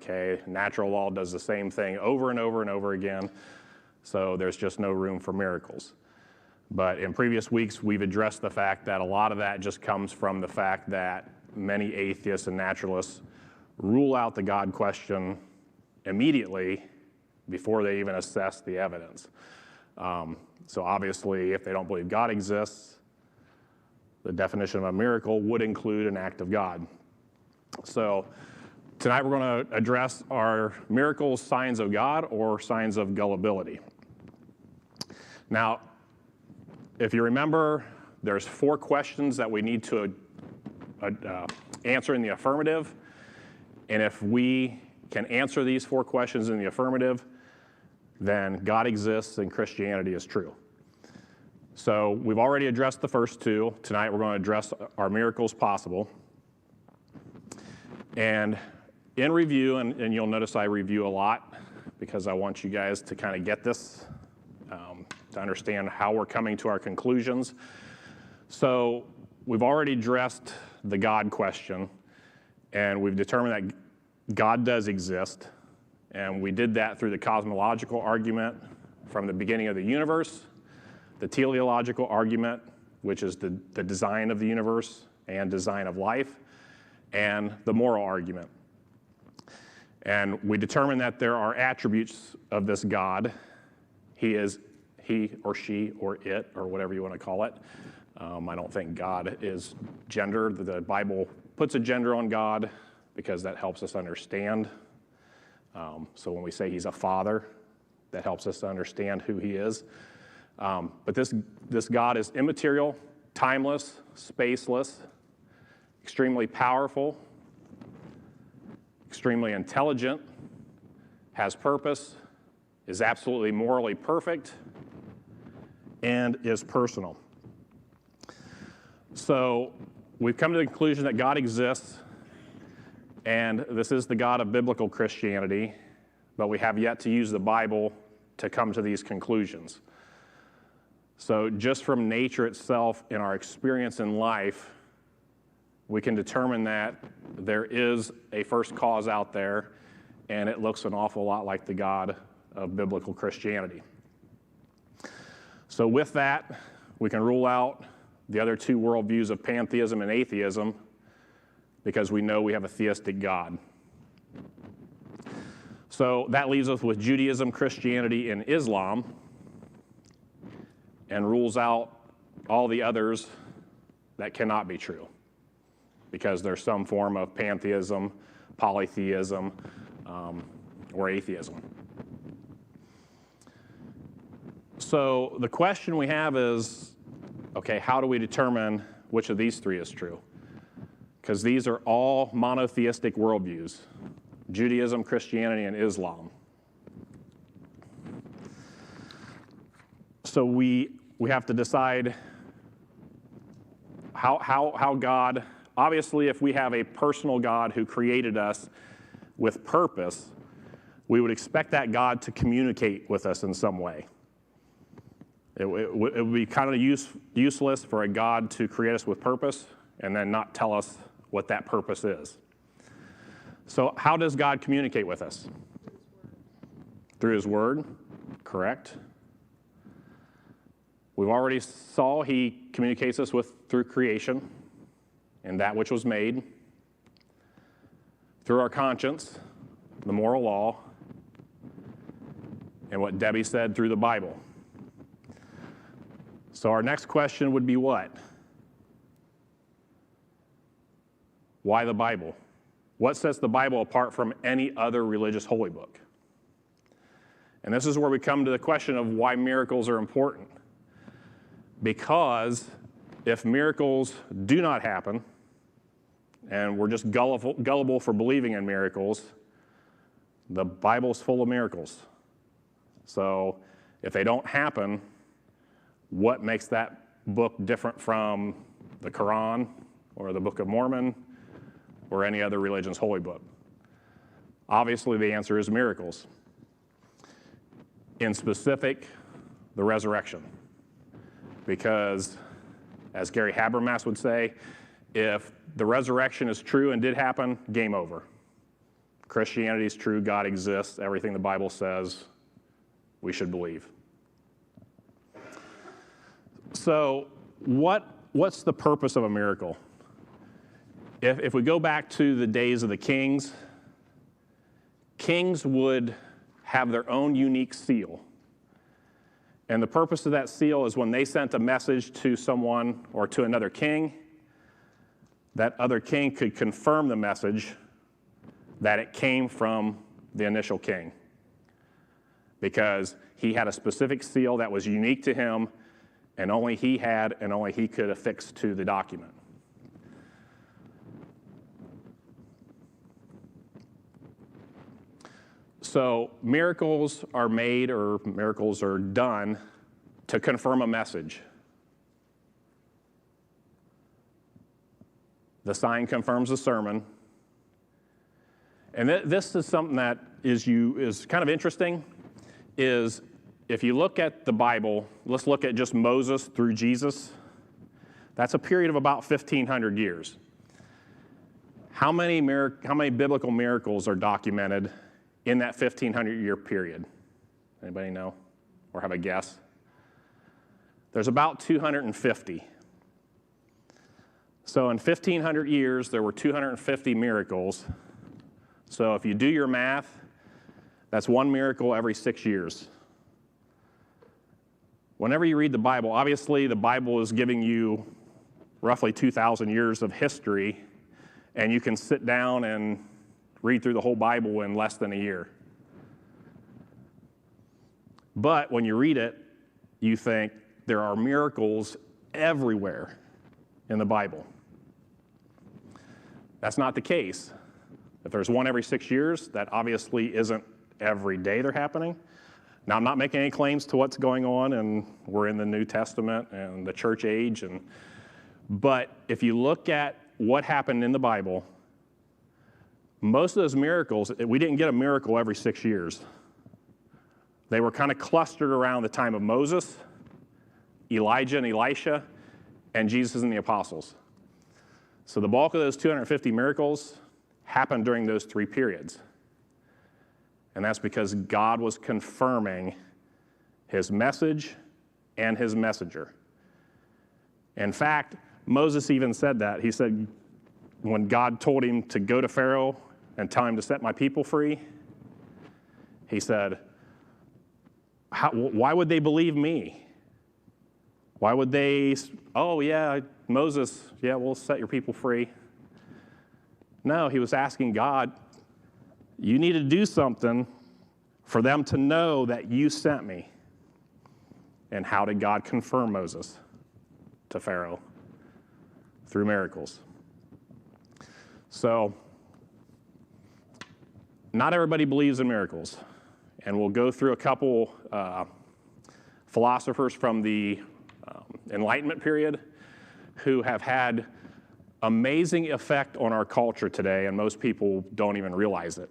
Okay, natural law does the same thing over and over and over again, so there's just no room for miracles. But in previous weeks, we've addressed the fact that a lot of that just comes from the fact that many atheists and naturalists rule out the God question immediately before they even assess the evidence. So obviously, if they don't believe God exists, the definition of a miracle would include an act of God. So tonight we're going to address are miracles signs of God or signs of gullibility. Now, if you remember, there's 4 questions that we need to answer in the affirmative. And if we can answer these 4 questions in the affirmative, then God exists and Christianity is true. So we've already addressed the first 2. Tonight we're going to address are miracles possible. And in review, and you'll notice I review a lot because I want you guys to kind of get this, to understand how we're coming to our conclusions. So we've already addressed the God question, and we've determined that God does exist. And we did that through the cosmological argument from the beginning of the universe, the teleological argument, which is the design of the universe and design of life, and the moral argument. And we determined that there are attributes of this God. He or she or it or whatever you want to call it. I don't think God is gender. The Bible puts a gender on God because that helps us understand. So when we say he's a father, that helps us to understand who he is. But this God is immaterial, timeless, spaceless, extremely powerful, extremely intelligent, has purpose, is absolutely morally perfect, and is personal. So we've come to the conclusion that God exists, and this is the God of biblical Christianity, but we have yet to use the Bible to come to these conclusions. So just from nature itself and our experience in life, we can determine that there is a first cause out there, and it looks an awful lot like the God of biblical Christianity. So with that, we can rule out the other 2 worldviews of pantheism and atheism because we know we have a theistic God. So that leaves us with Judaism, Christianity, and Islam, and rules out all the others that cannot be true because there's some form of pantheism, polytheism, or atheism. So the question we have is, okay, how do we determine which of these 3 is true? Because these are all monotheistic worldviews: Judaism, Christianity, and Islam. So we have to decide how God, obviously if we have a personal God who created us with purpose, we would expect that God to communicate with us in some way. It would be kind of useless for a God to create us with purpose and then not tell us what that purpose is. So how does God communicate with us? Through his word, correct. We've already saw he communicates us through creation and that which was made, through our conscience, the moral law, and what Debbie said through the Bible. So our next question would be what? Why the Bible? What sets the Bible apart from any other religious holy book? And this is where we come to the question of why miracles are important. Because if miracles do not happen, and we're just gullible for believing in miracles, the Bible's full of miracles. So if they don't happen, what makes that book different from the Quran or the Book of Mormon or any other religion's holy book? Obviously, the answer is miracles. In specific, the resurrection. Because, as Gary Habermas would say, if the resurrection is true and did happen, game over. Christianity is true, God exists, everything the Bible says, we should believe. So what's the purpose of a miracle? If we go back to the days of the kings, kings would have their own unique seal. And the purpose of that seal is when they sent a message to someone or to another king, that other king could confirm the message that it came from the initial king, because he had a specific seal that was unique to him and only he had and only he could affix to the document. So miracles are made or miracles are done to confirm a message. The sign confirms the sermon. And this is something that is kind of interesting, is if you look at the Bible, let's look at just Moses through Jesus. That's a period of about 1,500 years. How many biblical miracles are documented in that 1,500-year period? Anybody know or have a guess? There's about 250. So in 1,500 years, there were 250 miracles. So if you do your math, that's one miracle every 6 years. Whenever you read the Bible, obviously the Bible is giving you roughly 2,000 years of history, and you can sit down and read through the whole Bible in less than a year. But when you read it, you think there are miracles everywhere in the Bible. That's not the case. If there's one every 6 years, that obviously isn't every day they're happening. Now, I'm not making any claims to what's going on, and we're in the New Testament and the church age. But if you look at what happened in the Bible, most of those miracles, we didn't get a miracle every 6 years. They were kind of clustered around the time of Moses, Elijah and Elisha, and Jesus and the apostles. So the bulk of those 250 miracles happened during those 3 periods. And that's because God was confirming his message and his messenger. In fact, Moses even said that. He said, when God told him to go to Pharaoh and tell him to set my people free, he said, why would they believe me? Why would they, oh yeah, Moses, yeah, we'll set your people free. No, he was asking God, you need to do something for them to know that you sent me. And how did God confirm Moses to Pharaoh? Through miracles. So, not everybody believes in miracles. And we'll go through a couple philosophers from the Enlightenment period who have had amazing effect on our culture today, and most people don't even realize it.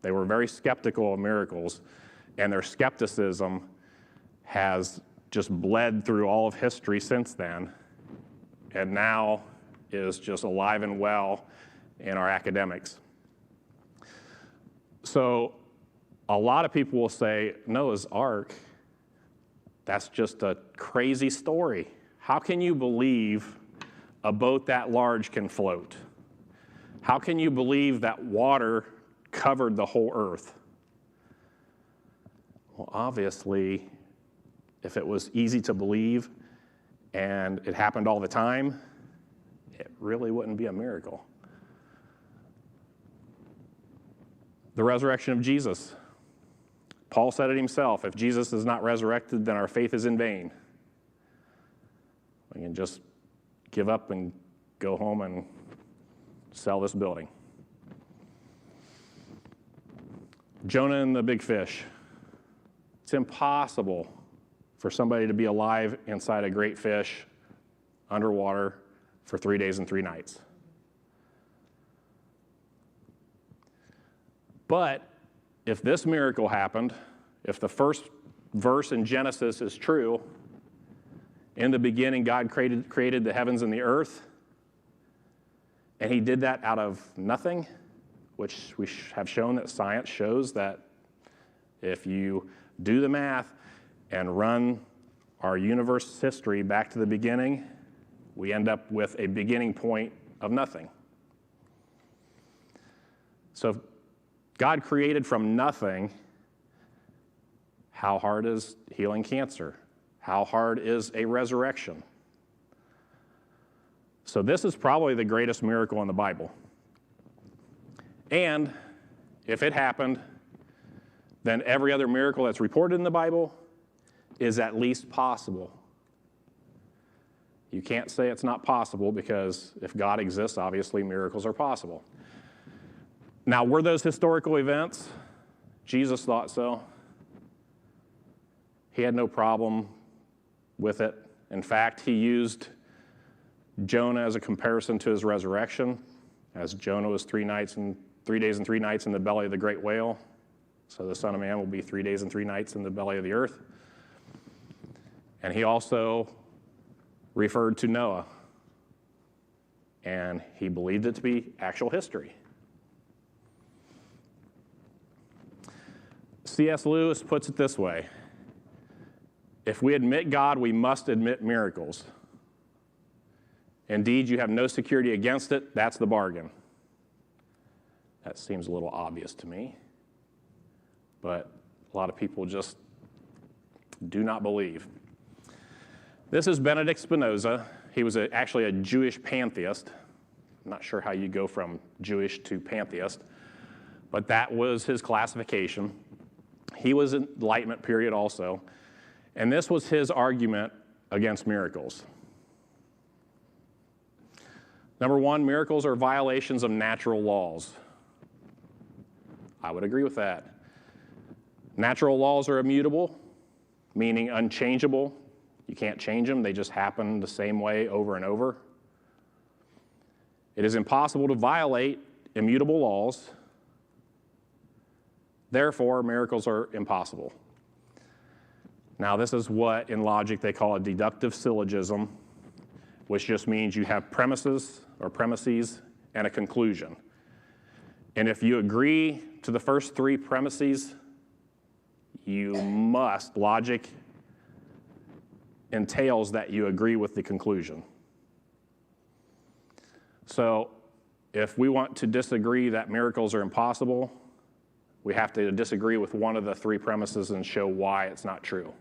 They were very skeptical of miracles, and their skepticism has just bled through all of history since then, and now is just alive and well in our academics. So a lot of people will say, Noah's Ark, that's just a crazy story. How can you believe a boat that large can float? How can you believe that water covered the whole earth? Well, obviously, if it was easy to believe and it happened all the time, it really wouldn't be a miracle. The resurrection of Jesus. Paul said it himself, if Jesus is not resurrected, then our faith is in vain. We can just give up and go home and sell this building. Jonah and the big fish. It's impossible for somebody to be alive inside a great fish underwater for 3 days and 3 nights. But if this miracle happened, if the first verse in Genesis is true, in the beginning God created the heavens and the earth, and he did that out of nothing, which we have shown that science shows that if you do the math and run our universe's history back to the beginning, we end up with a beginning point of nothing. So if God created from nothing, how hard is healing cancer? How hard is a resurrection? So this is probably the greatest miracle in the Bible. And if it happened, then every other miracle that's reported in the Bible is at least possible. You can't say it's not possible because if God exists, obviously miracles are possible. Now, were those historical events? Jesus thought so. He had no problem with it. In fact, he used Jonah as a comparison to his resurrection, as Jonah was 3 days and 3 nights in the belly of the great whale. So the Son of Man will be 3 days and 3 nights in the belly of the earth. And he also referred to Noah, and he believed it to be actual history. C.S. Lewis puts it this way: if we admit God, we must admit miracles. Indeed, you have no security against it. That's the bargain. That seems a little obvious to me, but a lot of people just do not believe. This is Benedict Spinoza. He was actually a Jewish pantheist. I'm not sure how you go from Jewish to pantheist, but that was his classification. He was in Enlightenment period also, and this was his argument against miracles. Number one, miracles are violations of natural laws. I would agree with that. Natural laws are immutable, meaning unchangeable. You can't change them. They just happen the same way over and over. It is impossible to violate immutable laws. Therefore, miracles are impossible. Now, this is what in logic they call a deductive syllogism, which just means you have premises and a conclusion. And if you agree to the first 3 premises, you must, logic entails that you agree with the conclusion. So if we want to disagree that miracles are impossible, we have to disagree with one of the 3 premises and show why it's not true.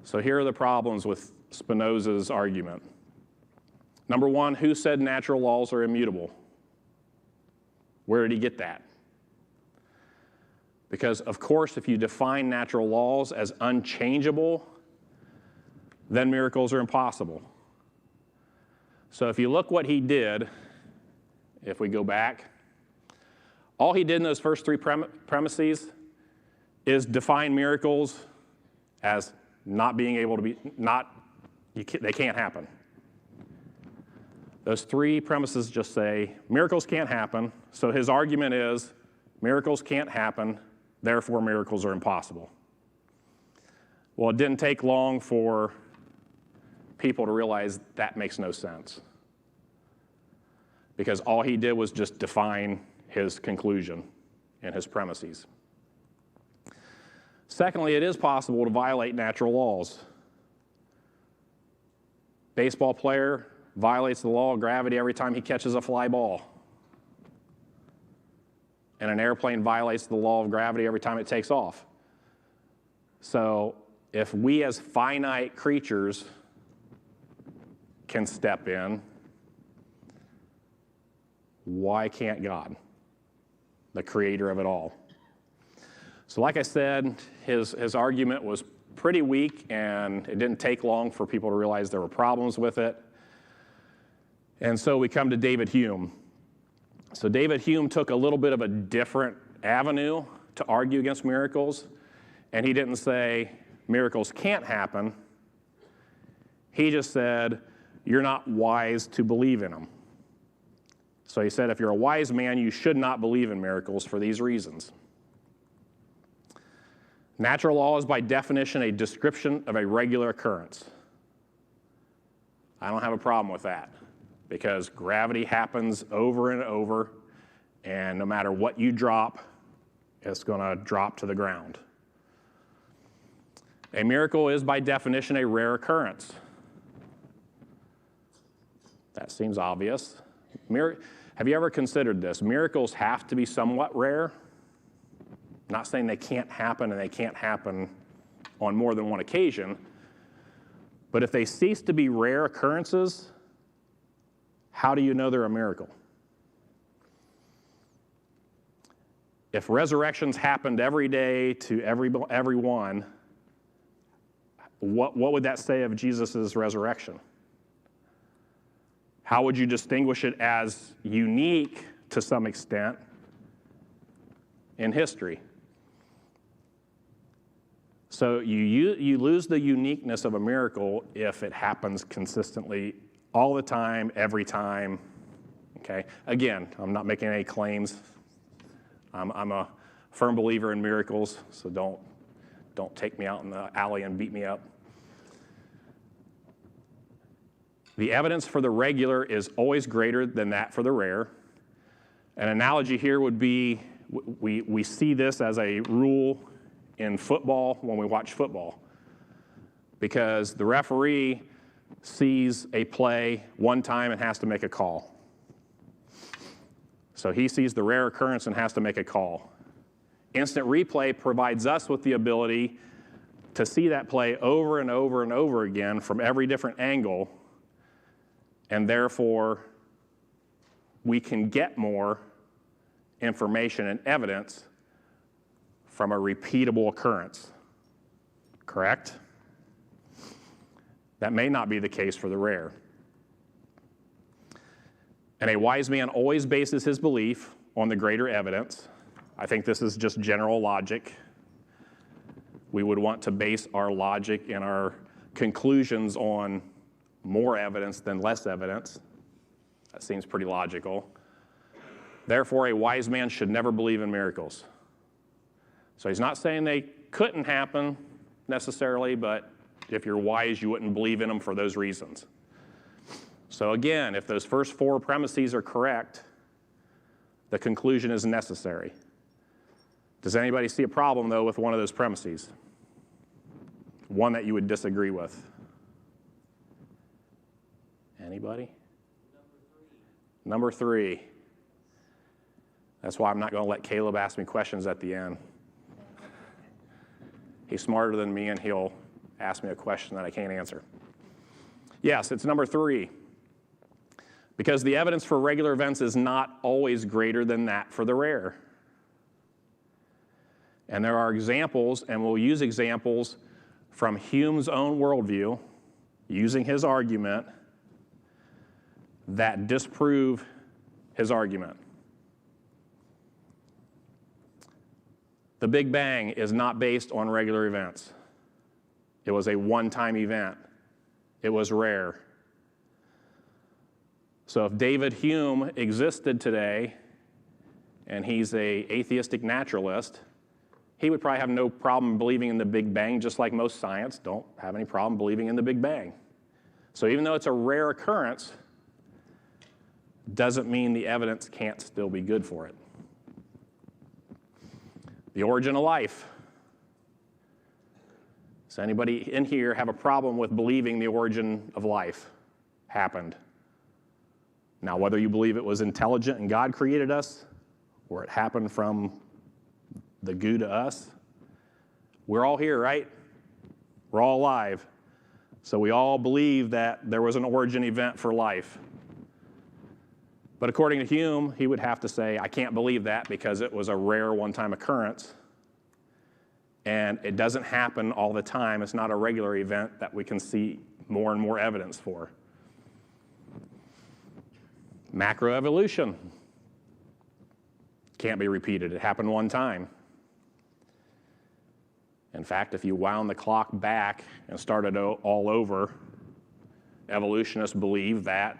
So here are the problems with Spinoza's argument. Number one, who said natural laws are immutable? Where did he get that? Because, of course, if you define natural laws as unchangeable, then miracles are impossible. So if you look what he did, if we go back, all he did in those first 3 premises is define miracles as not being able to be, they can't happen. Those 3 premises just say miracles can't happen, so his argument is miracles can't happen, therefore miracles are impossible. Well, it didn't take long for people to realize that makes no sense, because all he did was just define his conclusion and his premises. Secondly, it is possible to violate natural laws. Baseball player violates the law of gravity every time he catches a fly ball. And an airplane violates the law of gravity every time it takes off. So if we as finite creatures can step in, why can't God, the creator of it all? So like I said, his argument was pretty weak, and it didn't take long for people to realize there were problems with it. And so we come to David Hume. So David Hume took a little bit of a different avenue to argue against miracles, and he didn't say miracles can't happen. He just said, you're not wise to believe in them. So he said, if you're a wise man, you should not believe in miracles for these reasons. Natural law is by definition a description of a regular occurrence. I don't have a problem with that, because gravity happens over and over, and no matter what you drop, it's going to drop to the ground. A miracle is by definition a rare occurrence. That seems obvious. Have you ever considered this? Miracles have to be somewhat rare. I'm not saying they can't happen and they can't happen on more than one occasion, but if they cease to be rare occurrences, how do you know they're a miracle? If resurrections happened every day to everyone, what would that say of Jesus' resurrection? How would you distinguish it as unique to some extent in history? So you lose the uniqueness of a miracle if it happens consistently all the time, every time. Okay. Again, I'm not making any claims. I'm a firm believer in miracles, so don't take me out in the alley and beat me up. The evidence for the regular is always greater than that for the rare. An analogy here would be, we see this as a rule in football when we watch football, because the referee sees a play one time and has to make a call. So he sees the rare occurrence and has to make a call. Instant replay provides us with the ability to see that play over and over and over again from every different angle, and therefore we can get more information and evidence from a repeatable occurrence. Correct? That may not be the case for the rare. And a wise man always bases his belief on the greater evidence. I think this is just general logic. We would want to base our logic and our conclusions on more evidence than less evidence. That seems pretty logical. Therefore, a wise man should never believe in miracles. So he's not saying they couldn't happen necessarily, but if you're wise, you wouldn't believe in them for those reasons. So again, if those first four premises are correct, the conclusion is necessary. Does anybody see a problem, though, with one of those premises? One that you would disagree with? Anybody? Number three. That's why I'm not going to let Caleb ask me questions at the end. He's smarter than me, and he'll ask me a question that I can't answer. Yes, it's number three. Because the evidence for regular events is not always greater than that for the rare. And there are examples, and we'll use examples from Hume's own worldview, using his argument, that disprove his argument. The Big Bang is not based on regular events. It was a one-time event. It was rare. So if David Hume existed today, and he's an atheistic naturalist, he would probably have no problem believing in the Big Bang, just like most science don't have any problem believing in the Big Bang. So even though it's a rare occurrence, doesn't mean the evidence can't still be good for it. The origin of life. Does anybody in here have a problem with believing the origin of life happened? Now, whether you believe it was intelligent and God created us, or it happened from the goo to us, we're all here, right? We're all alive. So we all believe that there was an origin event for life. But according to Hume, he would have to say, I can't believe that because it was a rare one-time occurrence. And it doesn't happen all the time. It's not a regular event that we can see more and more evidence for. Macroevolution can't be repeated. It happened one time. In fact, if you wound the clock back and started all over, evolutionists believe that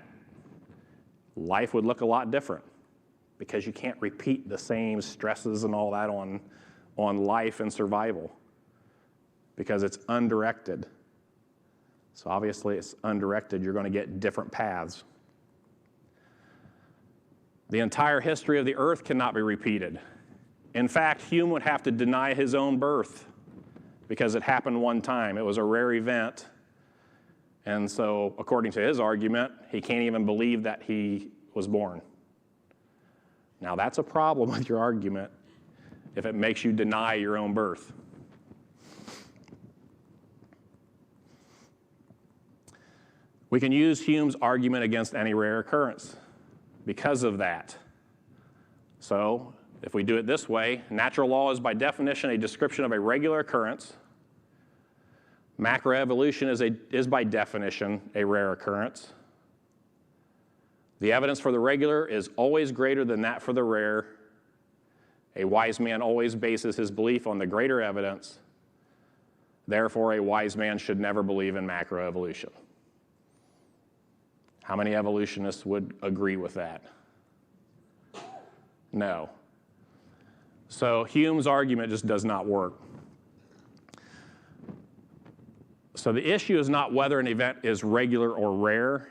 life would look a lot different because you can't repeat the same stresses and all that on life and survival because it's undirected. So obviously it's undirected. You're going to get different paths. The entire history of the earth cannot be repeated. In fact, Hume would have to deny his own birth because it happened one time. It was a rare event. And so, according to his argument, he can't even believe that he was born. Now, that's a problem with your argument if it makes you deny your own birth. We can use Hume's argument against any rare occurrence because of that. So, if we do it this way, natural law is by definition a description of a regular occurrence. Macroevolution is by definition a rare occurrence. The evidence for the regular is always greater than that for the rare. A wise man always bases his belief on the greater evidence. Therefore, a wise man should never believe in macroevolution. How many evolutionists would agree with that? No. So Hume's argument just does not work. So the issue is not whether an event is regular or rare.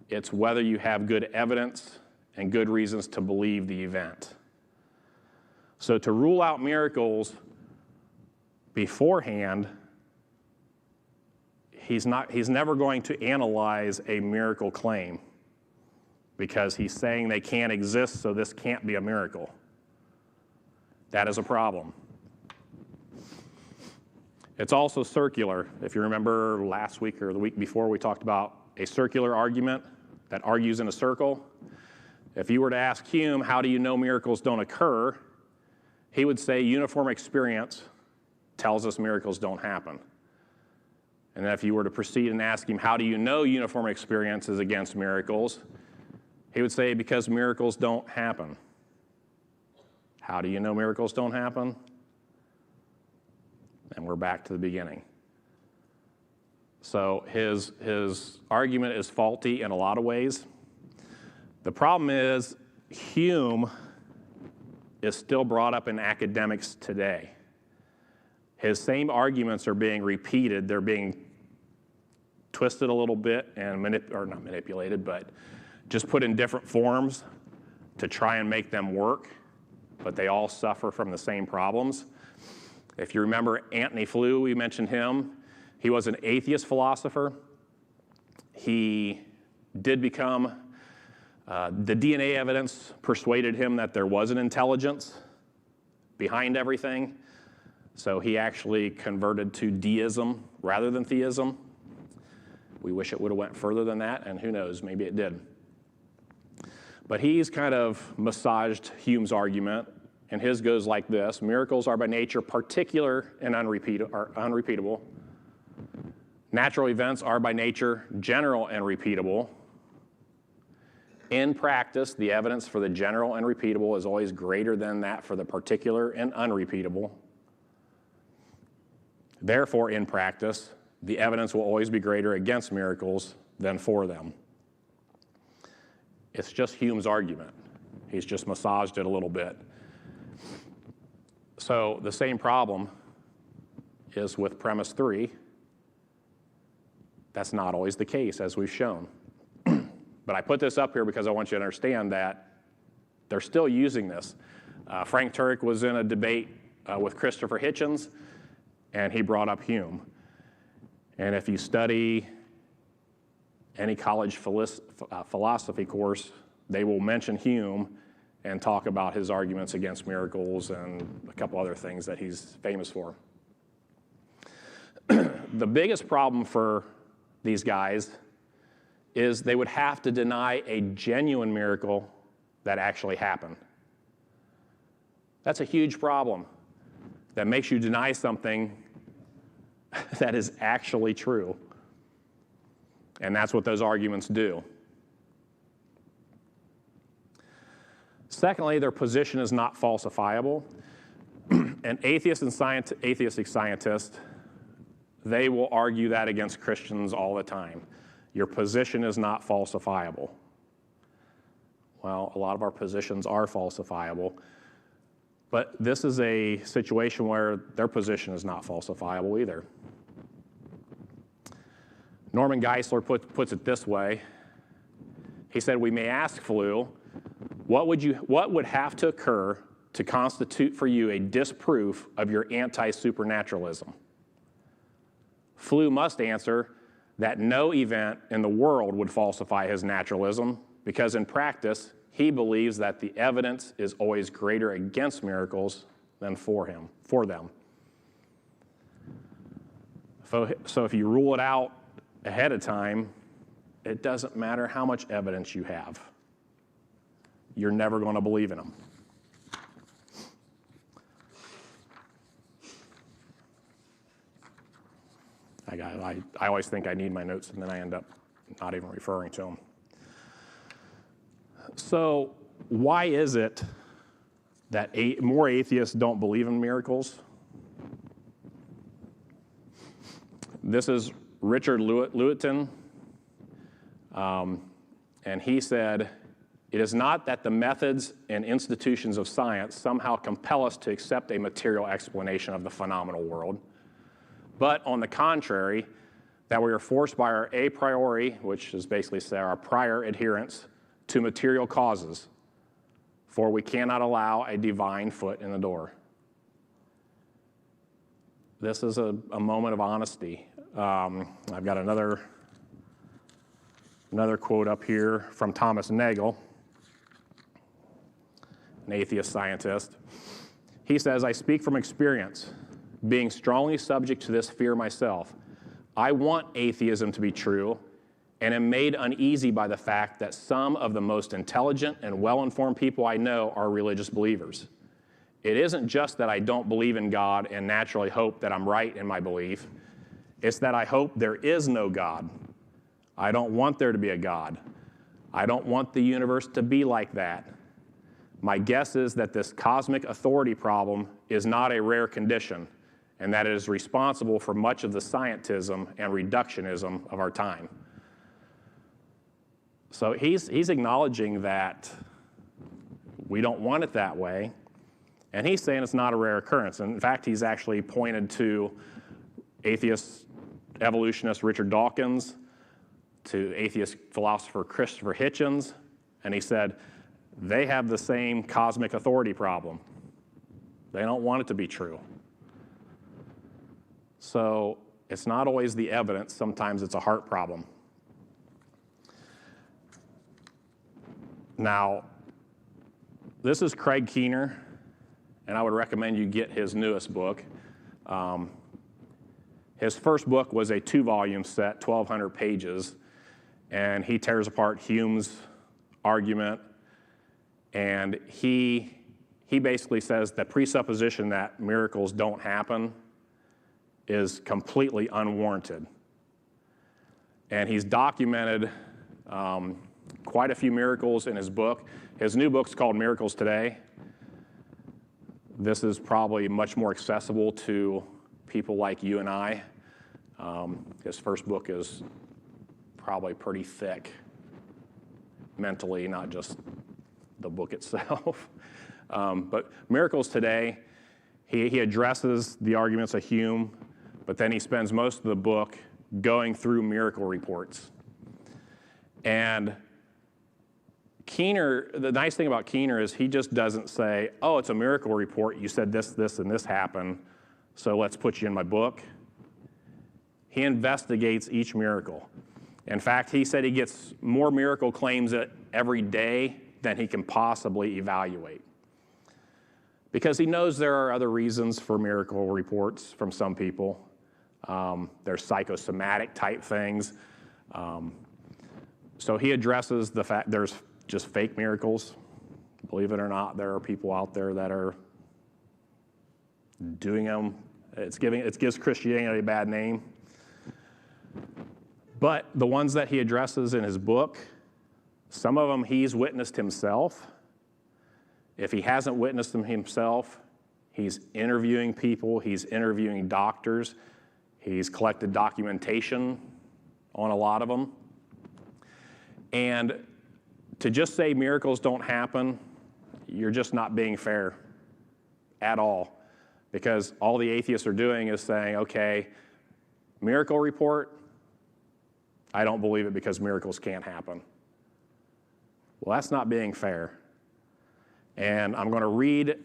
It's whether you have good evidence and good reasons to believe the event. So to rule out miracles beforehand, he's never going to analyze a miracle claim because he's saying they can't exist, so this can't be a miracle. That is a problem. It's also circular. If you remember last week or the week before, we talked about a circular argument that argues in a circle. If you were to ask Hume, how do you know miracles don't occur? He would say uniform experience tells us miracles don't happen. And then if you were to proceed and ask him, how do you know uniform experience is against miracles? He would say, because miracles don't happen. How do you know miracles don't happen? And we're back to the beginning. So his argument is faulty in a lot of ways. The problem is Hume is still brought up in academics today. His same arguments are being repeated. They're being twisted a little bit and not manipulated, but just put in different forms to try and make them work, but they all suffer from the same problems. If you remember Antony Flew, we mentioned him. He was an atheist philosopher. He did become, the DNA evidence persuaded him that there was an intelligence behind everything. So he actually converted to deism rather than theism. We wish it would have went further than that, and who knows, maybe it did. But he's kind of massaged Hume's argument, and his goes like this. Miracles are by nature particular and unrepeatable. Natural events are by nature general and repeatable. In practice, the evidence for the general and repeatable is always greater than that for the particular and unrepeatable. Therefore, in practice, the evidence will always be greater against miracles than for them. It's just Hume's argument. He's just massaged it a little bit. So the same problem is with premise 3. That's not always the case, as we've shown. But I put this up here because I want you to understand that they're still using this. Frank Turek was in a debate with Christopher Hitchens, and he brought up Hume. And if you study any college philosophy course, they will mention Hume and talk about his arguments against miracles and a couple other things that he's famous for. The biggest problem for these guys is they would have to deny a genuine miracle that actually happened. That's a huge problem that makes you deny something that is actually true. And that's what those arguments do. Secondly, their position is not falsifiable. An atheist and atheistic scientist, they will argue that against Christians all the time. Your position is not falsifiable. Well, a lot of our positions are falsifiable, but this is a situation where their position is not falsifiable either. Norman Geisler puts it this way. He said, we may ask Flew, What would have to occur to constitute for you a disproof of your anti-supernaturalism? Flew must answer that no event in the world would falsify his naturalism, because in practice, he believes that the evidence is always greater against miracles than for them. So if you rule it out ahead of time, it doesn't matter how much evidence you have. You're never going to believe in them. I always think I need my notes, and then I end up not even referring to them. So why is it that more atheists don't believe in miracles? This is Richard Lewitton, and he said, "It is not that the methods and institutions of science somehow compel us to accept a material explanation of the phenomenal world, but on the contrary, that we are forced by our a priori, which is basically say our prior adherence to material causes, for we cannot allow a divine foot in the door." This is a moment of honesty. I've got another quote up here from Thomas Nagel, an atheist scientist. He says, "I speak from experience, being strongly subject to this fear myself. I want atheism to be true, and am made uneasy by the fact that some of the most intelligent and well-informed people I know are religious believers. It isn't just that I don't believe in God and naturally hope that I'm right in my belief. It's that I hope there is no God. I don't want there to be a God. I don't want the universe to be like that. My guess is that this cosmic authority problem is not a rare condition, and that it is responsible for much of the scientism and reductionism of our time." So he's acknowledging that we don't want it that way, and he's saying it's not a rare occurrence. And in fact, he's actually pointed to atheist evolutionist Richard Dawkins, to atheist philosopher Christopher Hitchens, and he said they have the same cosmic authority problem. They don't want it to be true. So it's not always the evidence. Sometimes it's a heart problem. Now, this is Craig Keener, and I would recommend you get his newest book. His first book was a 2-volume set, 1,200 pages, and he tears apart Hume's argument, and he basically says the presupposition that miracles don't happen is completely unwarranted. And he's documented quite a few miracles in his book. His new book's called Miracles Today. This is probably much more accessible to people like you and I. His first book is probably pretty thick mentally, not just the book itself. But Miracles Today, he addresses the arguments of Hume, but then he spends most of the book going through miracle reports. And Keener, the nice thing about Keener is he just doesn't say, oh, it's a miracle report, you said this, this, and this happened, so let's put you in my book. He investigates each miracle. In fact, he said he gets more miracle claims every day than he can possibly evaluate, because he knows there are other reasons for miracle reports from some people. There's psychosomatic type things. So he addresses the fact there's just fake miracles. Believe it or not, there are people out there that are doing them. It gives Christianity a bad name. But the ones that he addresses in his book, some of them he's witnessed himself. If he hasn't witnessed them himself, he's interviewing people, he's interviewing doctors, he's collected documentation on a lot of them. And to just say miracles don't happen, you're just not being fair at all. Because all the atheists are doing is saying, okay, miracle report, I don't believe it because miracles can't happen. Well, that's not being fair. And I'm going to read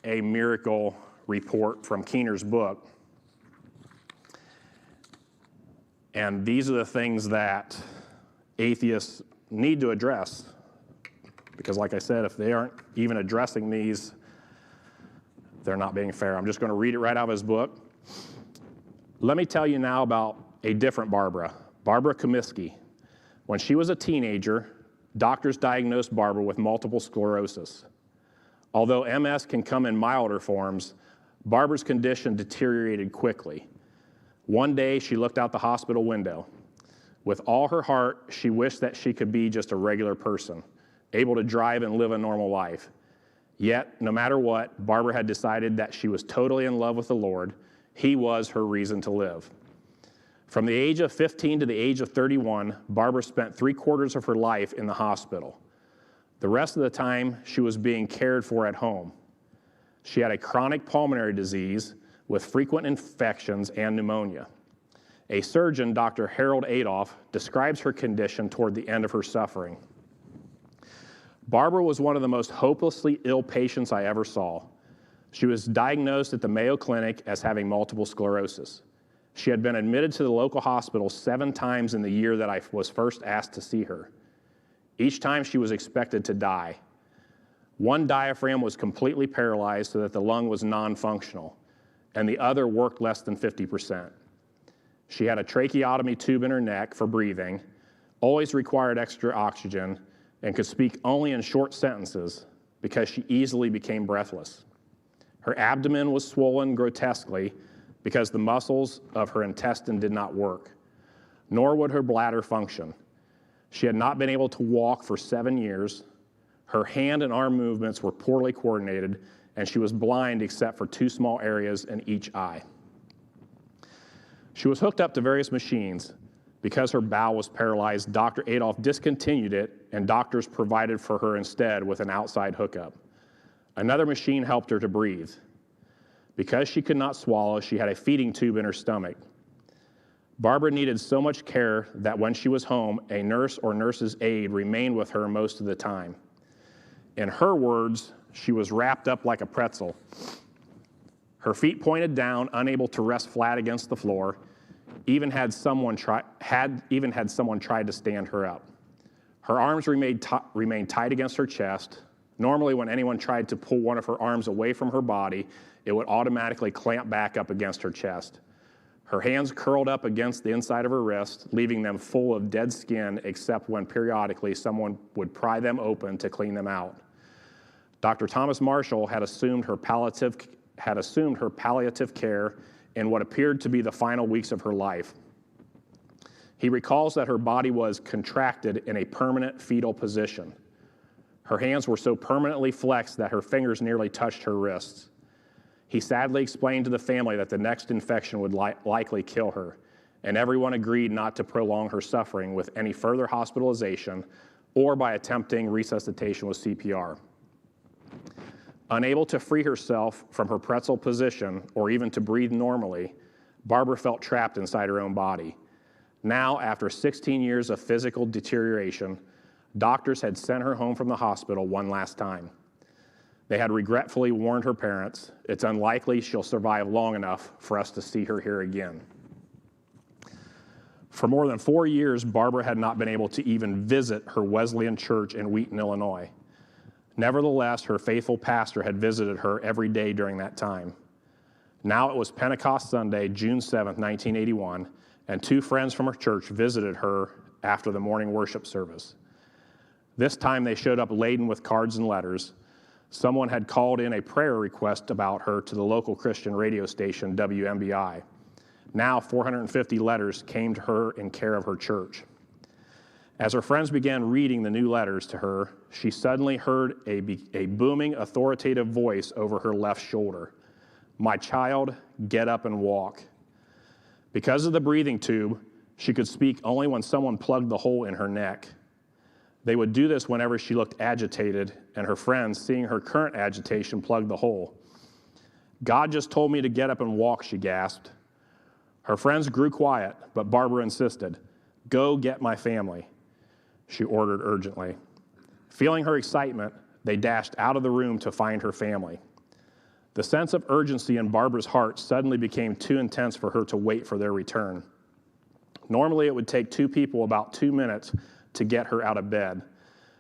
a miracle report from Keener's book. And these are the things that atheists need to address. Because like I said, if they aren't even addressing these, they're not being fair. I'm just going to read it right out of his book. Let me tell you now about a different Barbara, Barbara Comiskey. When she was a teenager, doctors diagnosed Barbara with multiple sclerosis. Although MS can come in milder forms, Barbara's condition deteriorated quickly. One day, she looked out the hospital window. With all her heart, she wished that she could be just a regular person, able to drive and live a normal life. Yet, no matter what, Barbara had decided that she was totally in love with the Lord. He was her reason to live. From the age of 15 to the age of 31, Barbara spent 3/4 of her life in the hospital. The rest of the time, she was being cared for at home. She had a chronic pulmonary disease with frequent infections and pneumonia. A surgeon, Dr. Harold Adolph, describes her condition toward the end of her suffering. Barbara was one of the most hopelessly ill patients I ever saw. She was diagnosed at the Mayo Clinic as having multiple sclerosis. She had been admitted to the local hospital 7 times in the year that I was first asked to see her. Each time she was expected to die. One diaphragm was completely paralyzed so that the lung was non-functional, and the other worked less than 50%. She had a tracheotomy tube in her neck for breathing, always required extra oxygen, and could speak only in short sentences because she easily became breathless. Her abdomen was swollen grotesquely because the muscles of her intestine did not work, nor would her bladder function. She had not been able to walk for 7 years. Her hand and arm movements were poorly coordinated, and she was blind except for 2 small areas in each eye. She was hooked up to various machines. Because her bowel was paralyzed, Dr. Adolph discontinued it, and doctors provided for her instead with an outside hookup. Another machine helped her to breathe. Because she could not swallow, she had a feeding tube in her stomach. Barbara needed so much care that when she was home, a nurse or nurse's aide remained with her most of the time. In her words, she was wrapped up like a pretzel. Her feet pointed down, unable to rest flat against the floor, even had someone tried to stand her up. Her arms remained tight against her chest. Normally, when anyone tried to pull one of her arms away from her body, it would automatically clamp back up against her chest. Her hands curled up against the inside of her wrist, leaving them full of dead skin, except when periodically someone would pry them open to clean them out. Dr. Thomas Marshall had assumed her palliative care in what appeared to be the final weeks of her life. He recalls that her body was contracted in a permanent fetal position. Her hands were so permanently flexed that her fingers nearly touched her wrists. He sadly explained to the family that the next infection would likely kill her, and everyone agreed not to prolong her suffering with any further hospitalization or by attempting resuscitation with CPR. Unable to free herself from her pretzel position or even to breathe normally, Barbara felt trapped inside her own body. Now, after 16 years of physical deterioration, doctors had sent her home from the hospital one last time. They had regretfully warned her parents, it's unlikely she'll survive long enough for us to see her here again. For more than 4 years, Barbara had not been able to even visit her Wesleyan church in Wheaton, Illinois. Nevertheless, her faithful pastor had visited her every day during that time. Now it was Pentecost Sunday, June 7th, 1981, and 2 friends from her church visited her after the morning worship service. This time they showed up laden with cards and letters. Someone had called in a prayer request about her to the local Christian radio station, WMBI. Now 450 letters came to her in care of her church. As her friends began reading the new letters to her, she suddenly heard a booming, authoritative voice over her left shoulder. "My child, get up and walk." Because of the breathing tube, she could speak only when someone plugged the hole in her neck. They would do this whenever she looked agitated, and her friends, seeing her current agitation, plugged the hole. "God just told me to get up and walk," she gasped. Her friends grew quiet, but Barbara insisted. "Go get my family," she ordered urgently. Feeling her excitement, they dashed out of the room to find her family. The sense of urgency in Barbara's heart suddenly became too intense for her to wait for their return. Normally, it would take two people about 2 minutes to get her out of bed.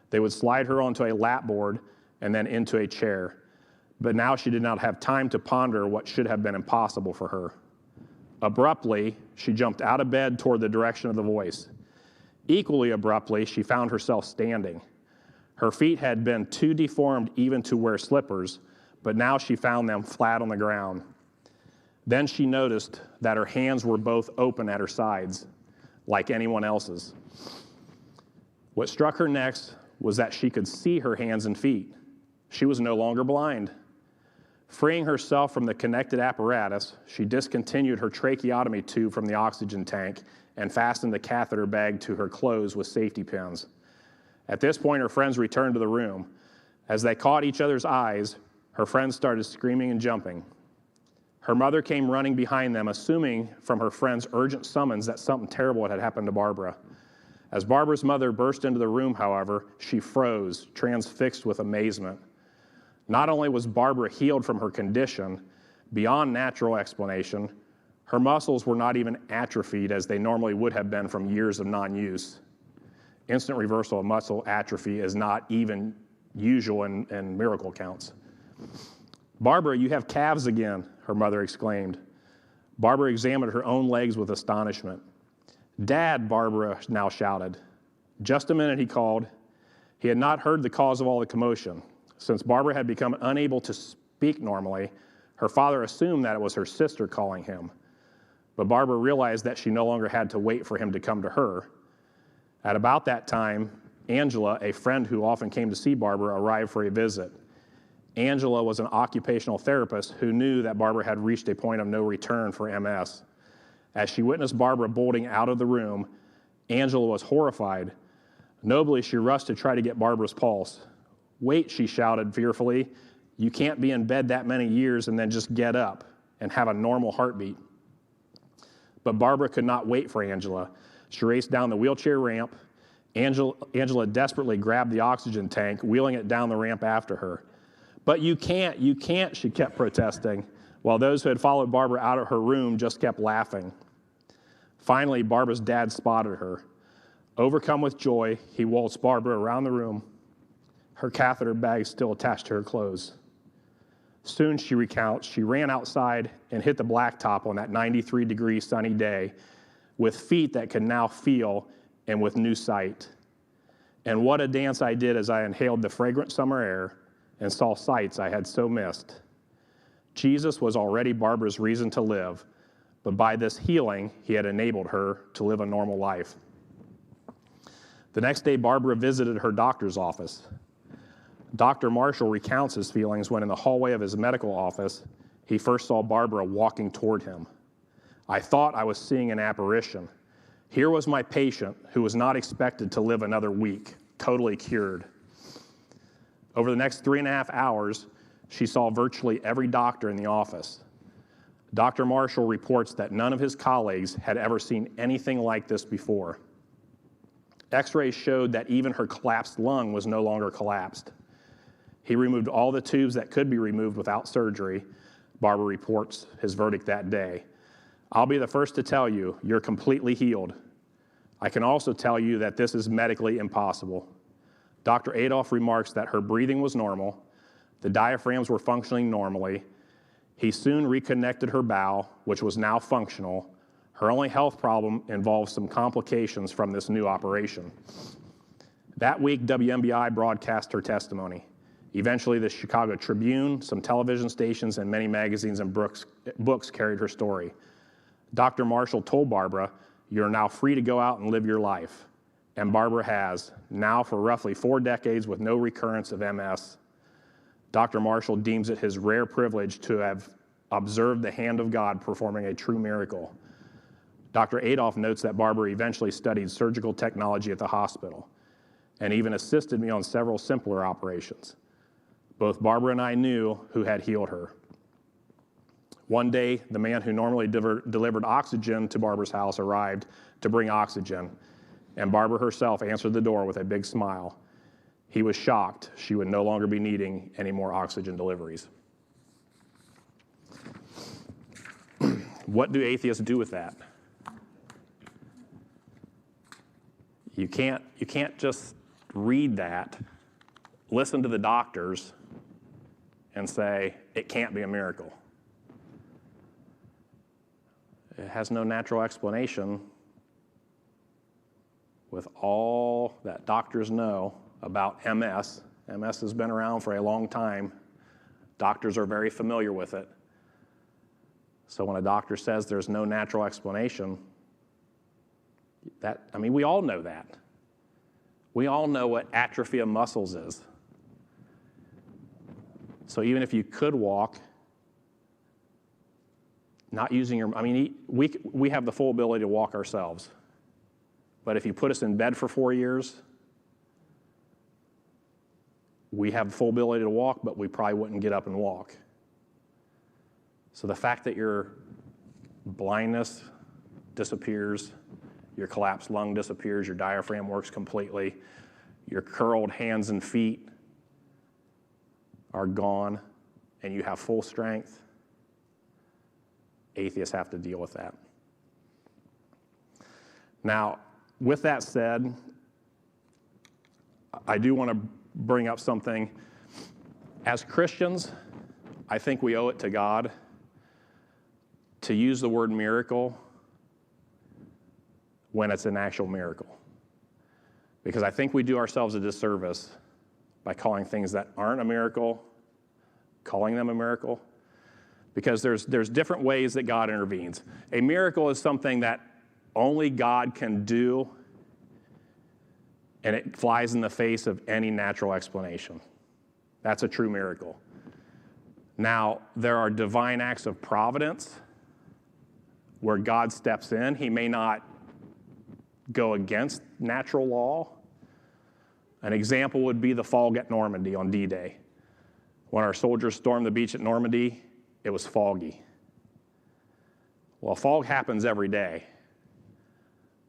They would slide her onto a lapboard and then into a chair. But now she did not have time to ponder what should have been impossible for her. Abruptly, she jumped out of bed toward the direction of the voice. Equally abruptly, she found herself standing. Her feet had been too deformed even to wear slippers, but now she found them flat on the ground. Then she noticed that her hands were both open at her sides, like anyone else's. What struck her next was that she could see her hands and feet. She was no longer blind. Freeing herself from the connected apparatus, she discontinued her tracheotomy tube from the oxygen tank and fastened the catheter bag to her clothes with safety pins. At this point, her friends returned to the room. As they caught each other's eyes, her friends started screaming and jumping. Her mother came running behind them, assuming from her friend's urgent summons that something terrible had happened to Barbara. As Barbara's mother burst into the room, however, she froze, transfixed with amazement. Not only was Barbara healed from her condition, beyond natural explanation, her muscles were not even atrophied as they normally would have been from years of non-use. Instant reversal of muscle atrophy is not even usual in miracle counts. "Barbara, you have calves again," her mother exclaimed. Barbara examined her own legs with astonishment. "Dad," Barbara now shouted. "Just a minute," he called. He had not heard the cause of all the commotion. Since Barbara had become unable to speak normally, her father assumed that it was her sister calling him. But Barbara realized that she no longer had to wait for him to come to her. At about that time, Angela, a friend who often came to see Barbara, arrived for a visit. Angela was an occupational therapist who knew that Barbara had reached a point of no return for MS. As she witnessed Barbara bolting out of the room, Angela was horrified. Nobly, she rushed to try to get Barbara's pulse. "Wait," she shouted fearfully. "You can't be in bed that many years and then just get up and have a normal heartbeat." But Barbara could not wait for Angela. She raced down the wheelchair ramp. Angela desperately grabbed the oxygen tank, wheeling it down the ramp after her. "But you can't," she kept protesting, while those who had followed Barbara out of her room just kept laughing. Finally, Barbara's dad spotted her. Overcome with joy, he waltzed Barbara around the room, her catheter bag still attached to her clothes. Soon, she recounts, she ran outside and hit the blacktop on that 93-degree sunny day with feet that could now feel and with new sight. And what a dance I did as I inhaled the fragrant summer air and saw sights I had so missed. Jesus was already Barbara's reason to live, but by this healing, he had enabled her to live a normal life. The next day, Barbara visited her doctor's office. Dr. Marshall recounts his feelings when in the hallway of his medical office, he first saw Barbara walking toward him. "I thought I was seeing an apparition. Here was my patient who was not expected to live another week, totally cured." Over the next 3.5 hours, she saw virtually every doctor in the office. Dr. Marshall reports that none of his colleagues had ever seen anything like this before. X-rays showed that even her collapsed lung was no longer collapsed. He removed all the tubes that could be removed without surgery. Barbara reports his verdict that day. "I'll be the first to tell you, you're completely healed. I can also tell you that this is medically impossible." Dr. Adolph remarks that her breathing was normal, the diaphragms were functioning normally. He soon reconnected her bowel, which was now functional. Her only health problem involved some complications from this new operation. That week, WMBI broadcast her testimony. Eventually, the Chicago Tribune, some television stations, and many magazines and books carried her story. Dr. Marshall told Barbara, "You're now free to go out and live your life." And Barbara has, now for roughly 4 decades with no recurrence of MS. Dr. Marshall deems it his rare privilege to have observed the hand of God performing a true miracle. Dr. Adolph notes that Barbara eventually studied surgical technology at the hospital and even assisted me on several simpler operations. Both Barbara and I knew who had healed her. One day, the man who normally delivered oxygen to Barbara's house arrived to bring oxygen, and Barbara herself answered the door with a big smile. he was shocked she would no longer be needing any more oxygen deliveries. What do atheists do with that? You can't just read that, listen to the doctors, and say, it can't be a miracle. It has no natural explanation with all that doctors know about MS. MS has been around for a long time. Doctors are very familiar with it. So when a doctor says there's no natural explanation, we all know that. We all know what atrophy of muscles is. So even if you could walk, not using your, we have the full ability to walk ourselves. But if you put us in bed for 4 years, we have full ability to walk, but we probably wouldn't get up and walk. So the fact that your blindness disappears, your collapsed lung disappears, your diaphragm works completely, your curled hands and feet are gone, and you have full strength, atheists have to deal with that. Now, with that said, I do want to bring up something. As Christians, I think we owe it to God to use the word miracle when it's an actual miracle. Because I think we do ourselves a disservice by calling things that aren't a miracle, calling them a miracle. Because there's different ways that God intervenes. A miracle is something that only God can do, and it flies in the face of any natural explanation. That's a true miracle. Now, there are divine acts of providence where God steps in. He may not go against natural law. An example would be the fog at Normandy on D-Day. When our soldiers stormed the beach at Normandy, it was foggy. Well, fog happens every day.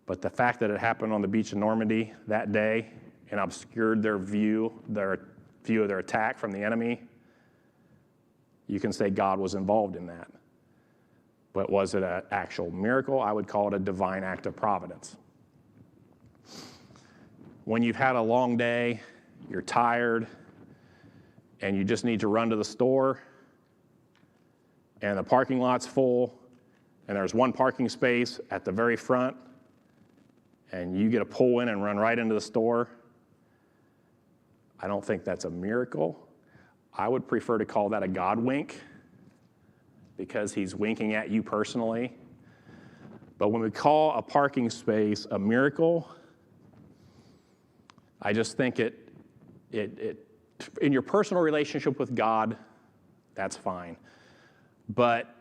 But the fact that it happened on the beach in Normandy that day and obscured their view of their attack from the enemy, you can say God was involved in that. But was it an actual miracle? I would call it a divine act of providence. When you've had a long day, you're tired, and you just need to run to the store, and the parking lot's full, and there's one parking space at the very front, and you get to pull in and run right into the store, I don't think that's a miracle. I would prefer to call that a God wink, because he's winking at you personally. But when we call a parking space a miracle, I just think it in your personal relationship with God, that's fine. But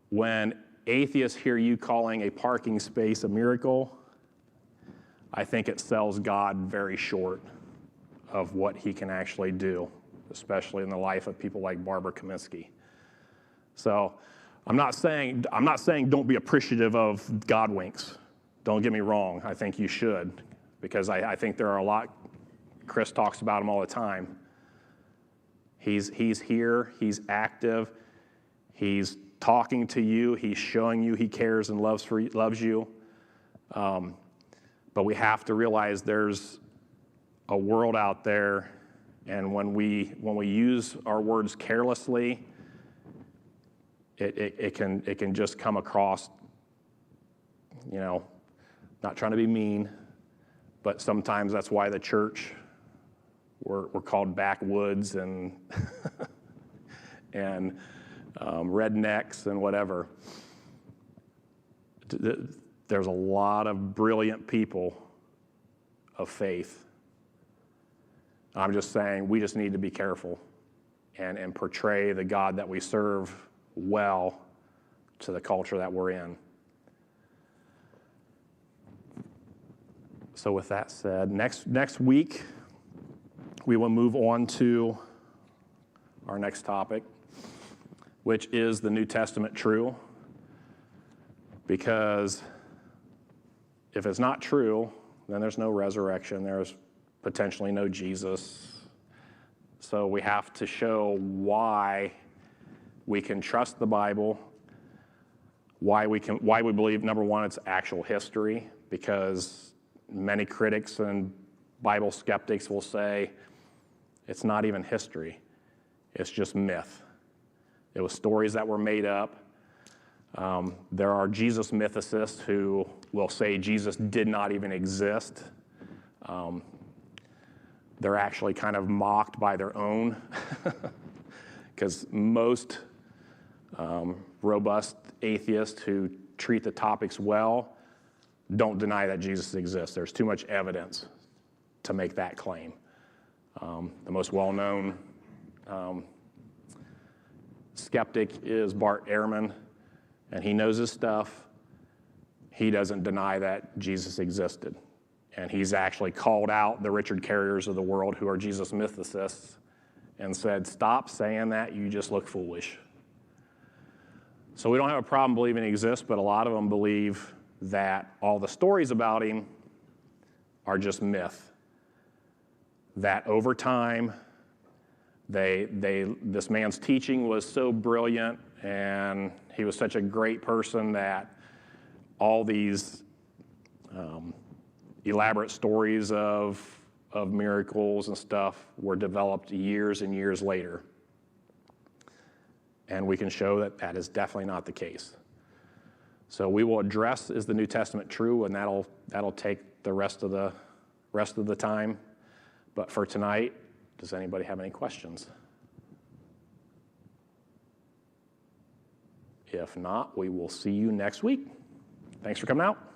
when atheists hear you calling a parking space a miracle, I think it sells God very short of what he can actually do, especially in the life of people like Barbara Kaminsky. So I'm not saying don't be appreciative of God winks. Don't get me wrong. I think you should, because I think there are a lot. Chris talks about them all the time. He's here. He's active. He's talking to you. He's showing you he cares and loves you. But we have to realize there's a world out there, and when we use our words carelessly, it can just come across, not trying to be mean, but sometimes that's why the church, we're called backwoods and and rednecks and whatever. There's a lot of brilliant people of faith. I'm just saying we just need to be careful and portray the God that we serve well to the culture that we're in. So with that said, next week, we will move on to our next topic, which is the New Testament true? Because if it's not true, then there's no resurrection, there's potentially know Jesus. So we have to show why we can trust the Bible, why we believe, number one, it's actual history, because many critics and Bible skeptics will say it's not even history, it's just myth. It was stories that were made up. There are Jesus mythicists who will say Jesus did not even exist. They're actually kind of mocked by their own, because most robust atheists who treat the topics well don't deny that Jesus exists. There's too much evidence to make that claim. The most well-known skeptic is Bart Ehrman, and he knows his stuff. He doesn't deny that Jesus existed. And he's actually called out the Richard Carriers of the world, who are Jesus mythicists, and said, stop saying that, you just look foolish. So we don't have a problem believing he exists, but a lot of them believe that all the stories about him are just myth. That over time, this man's teaching was so brilliant, and he was such a great person that all these elaborate stories of miracles and stuff were developed years and years later. And we can show that that is definitely not the case. So we will address, is the New Testament true? And that'll take the rest of the time. But for tonight, does anybody have any questions? If not, we will see you next week. Thanks for coming out.